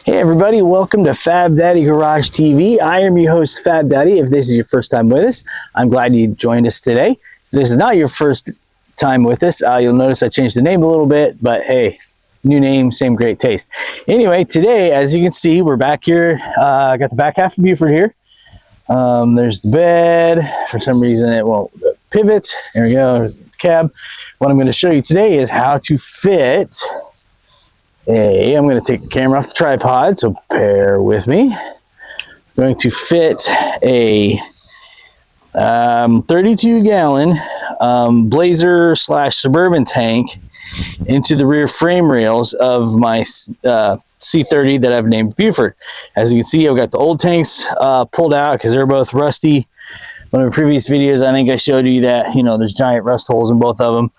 Hey everybody, welcome to Fab Daddy Garage TV. I am your host, Fab Daddy. If this is your first time with us, I'm glad you joined us today. If this is not your first time with us, you'll notice I changed the name a little bit, but hey, new name, same great taste. Anyway, today, as you can see, we're back here. I got the back half of Buford here. There's the bed. For some reason, it won't pivot. There we go, there's the cab. What I'm going to show you today is how to fit I'm going to take the camera off the tripod, so bear with me. I'm going to fit a 32-gallon Blazer / Suburban tank into the rear frame rails of my C30 that I've named Buford. As you can see, I've got the old tanks pulled out because they're both rusty. One of the previous videos, I think I showed you that, there's giant rust holes in both of them.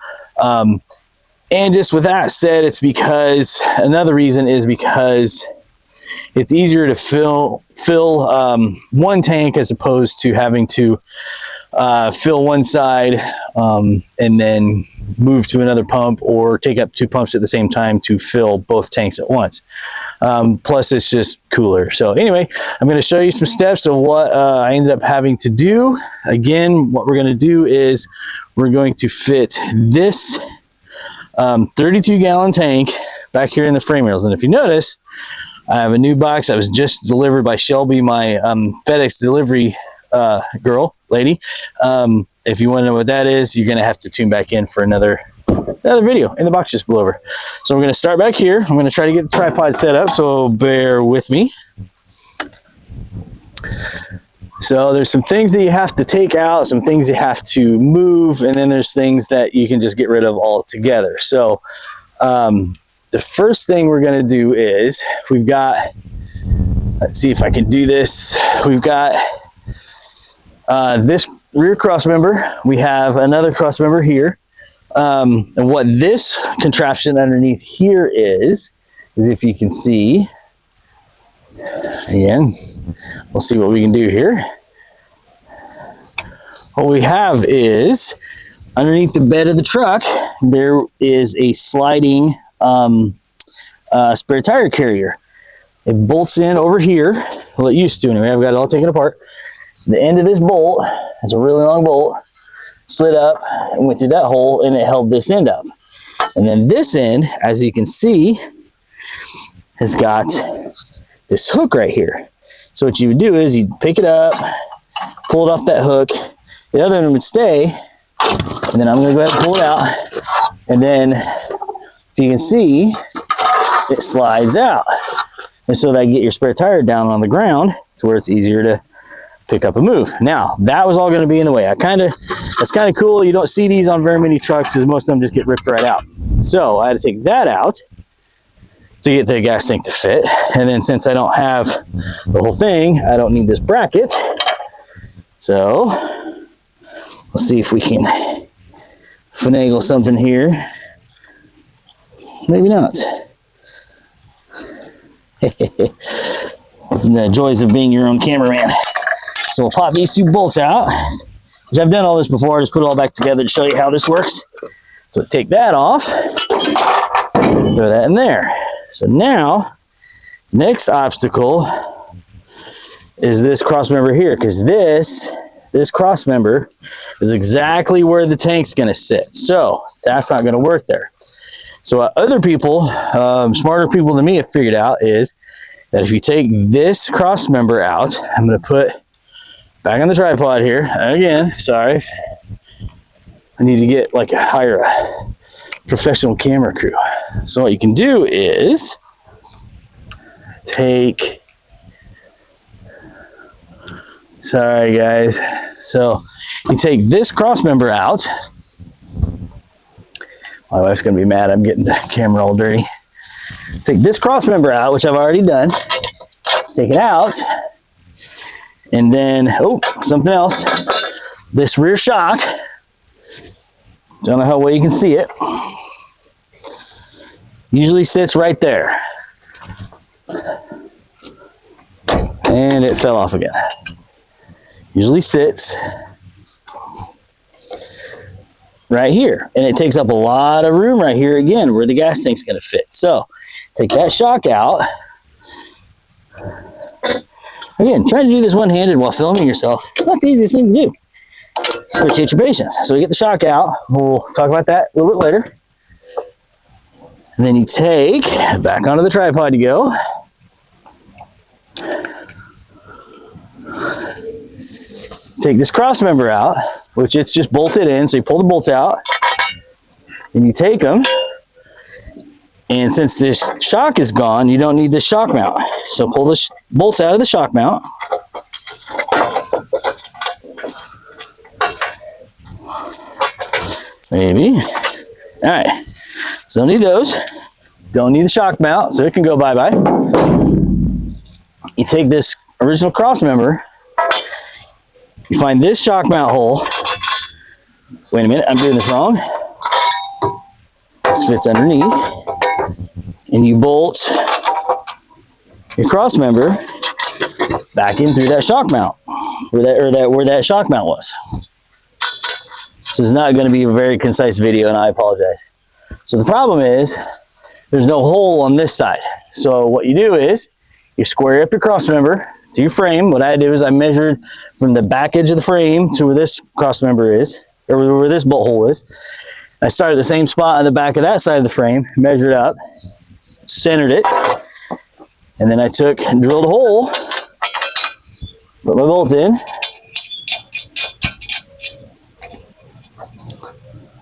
And just with that said, it's because, another reason is because it's easier to fill one tank as opposed to having to fill one side and then move to another pump or take up two pumps at the same time to fill both tanks at once. Plus it's just cooler. So anyway, I'm going to show you some steps of what I ended up having to do. Again, what we're going to do is we're going to fit this 32-gallon tank back here in the frame rails. And if you notice, I have a new box that was just delivered by Shelby, my FedEx delivery lady. If you want to know what that is, you're going to have to tune back in for another video, and the box just blew over. So we're going to start back here. I'm going to try to get the tripod set up, so bear with me. So there's some things that you have to take out, some things you have to move, and then there's things that you can just get rid of altogether. So the first thing we're going to do is we've got, let's see if I can do this. We've got this rear cross member. We have another cross member here. And what this contraption underneath here is if you can see, again, we'll see what we can do here. What we have is underneath the bed of the truck, there is a sliding spare tire carrier. It bolts in over here. Well, it used to anyway. I've got it all taken apart. The end of this bolt, it's a really long bolt, slid up and went through that hole, and it held this end up. And then this end, as you can see, has got this hook right here. So what you would do is you'd pick it up, pull it off that hook, the other one would stay, and then I'm going to go ahead and pull it out, and then if you can see, it slides out. And so that you get your spare tire down on the ground to where it's easier to pick up and move. Now, that was all going to be in the way. That's kind of cool. You don't see these on very many trucks, as most of them just get ripped right out. So I had to take that out to get the gas tank to fit. And then since I don't have the whole thing, I don't need this bracket. So let's see if we can finagle something here. Maybe not. The joys of being your own cameraman. So we'll pop these two bolts out, which I've done all this before. I just put it all back together to show you how this works. So take that off, throw that in there. So now, next obstacle is this cross member here, because this cross member is exactly where the tank's going to sit. So that's not going to work there. So what other people, smarter people than me, have figured out is that if you take this cross member out, I'm going to put back on the tripod here. Again, sorry. I need to get hire a professional camera crew. So what you can do is take, sorry guys. So you take this cross member out. My wife's gonna be mad I'm getting the camera all dirty. Take this cross member out, which I've already done. Take it out. And then, something else. This rear shock, don't know how well you can see it, usually sits right there. And it fell off again. Usually sits right here. And it takes up a lot of room right here again where the gas tank's going to fit. So take that shock out. Again, try to do this one-handed while filming yourself. It's not the easiest thing to do. Appreciate your patience. So we get the shock out. We'll talk about that a little bit later. And then you take, back onto the tripod you go. Take this cross member out, which it's just bolted in. So you pull the bolts out and you take them. And since this shock is gone, you don't need this shock mount. So pull the bolts out of the shock mount. Maybe. All right. So don't need those. Don't need the shock mount, so it can go bye-bye. You take this original cross member. You find this shock mount hole. Wait a minute, I'm doing this wrong. This fits underneath. And you bolt your cross member back in through that shock mount, where that shock mount was. This is not going to be a very concise video, and I apologize. So the problem is there's no hole on this side. So what you do is you square up your cross member to your frame. What I did is I measured from the back edge of the frame to where this cross member is, or where this bolt hole is. I started at the same spot on the back of that side of the frame, measured up, centered it, and then I took and drilled a hole, put my bolt in,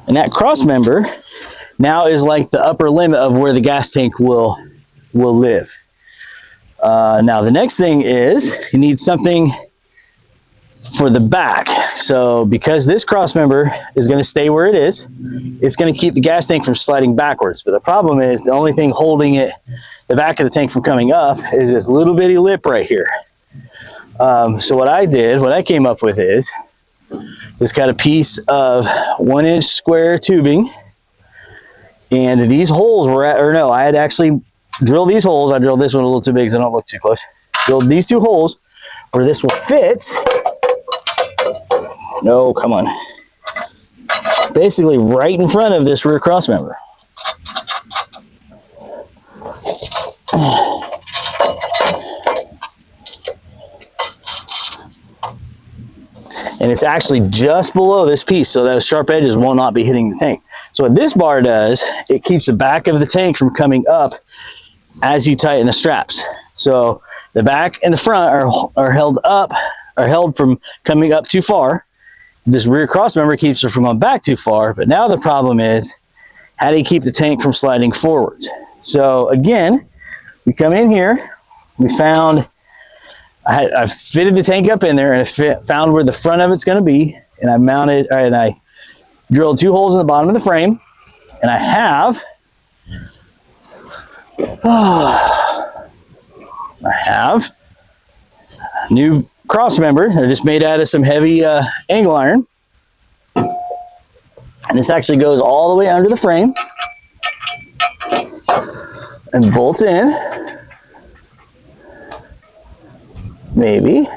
and that cross member now is like the upper limit of where the gas tank will live. Now the next thing is you need something for the back. So because this cross member is going to stay where it is, it's going to keep the gas tank from sliding backwards. But the problem is the only thing holding it, the back of the tank from coming up, is this little bitty lip right here. So what I came up with is just got a piece of 1-inch square tubing, and these holes were I had actually drilled these holes. I drilled this one a little too big so I don't look too close. Drilled these two holes where this will fit. No, come on. Basically right in front of this rear cross member. And it's actually just below this piece, so those sharp edges will not be hitting the tank. So what this bar does, it keeps the back of the tank from coming up as you tighten the straps. So the back and the front are held from coming up too far. This rear cross member keeps it from going back too far, but now the problem is, how do you keep the tank from sliding forwards? So again, we come in here, we found, I fitted the tank up in there and found where the front of it's going to be, and I mounted, and I drilled 2 holes in the bottom of the frame, and I have a new cross member. They're just made out of some heavy angle iron, and this actually goes all the way under the frame and bolts in. Maybe. It'd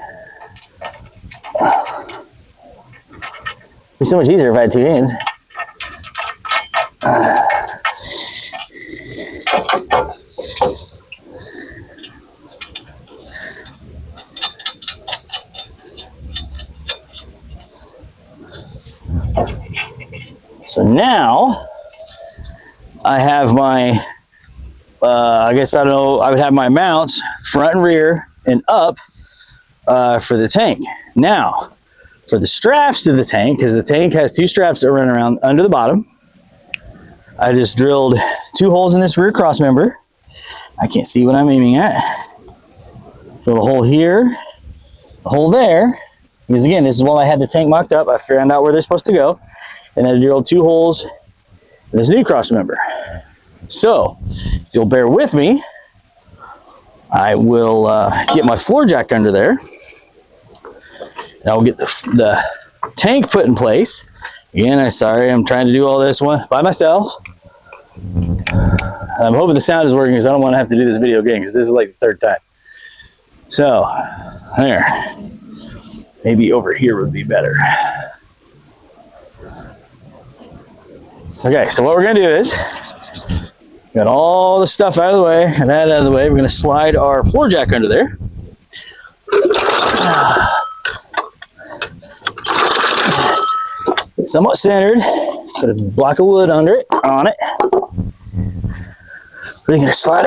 be so much easier if I had 2 hands. So now I have my, I guess I don't know, I would have my mounts front and rear and up for the tank. Now, for the straps to the tank, because the tank has 2 straps that run around under the bottom, I just drilled 2 holes in this rear cross member. I can't see what I'm aiming at. Drill a hole here, a hole there, because again, this is while I had the tank mocked up. I found out where they're supposed to go, and then I drilled 2 holes in this new cross member. So, if you'll bear with me, I will get my floor jack under there. And I'll get the tank put in place. Again, I'm trying to do all this one by myself. I'm hoping the sound is working because I don't want to have to do this video again because this is like the 3rd time. So, there. Maybe over here would be better. Okay, so what we're going to do is Got all the stuff out of the way and that out of the way. We're going to slide our floor jack under there. Get somewhat centered. Put a block of wood under it, on it. We're going to slide it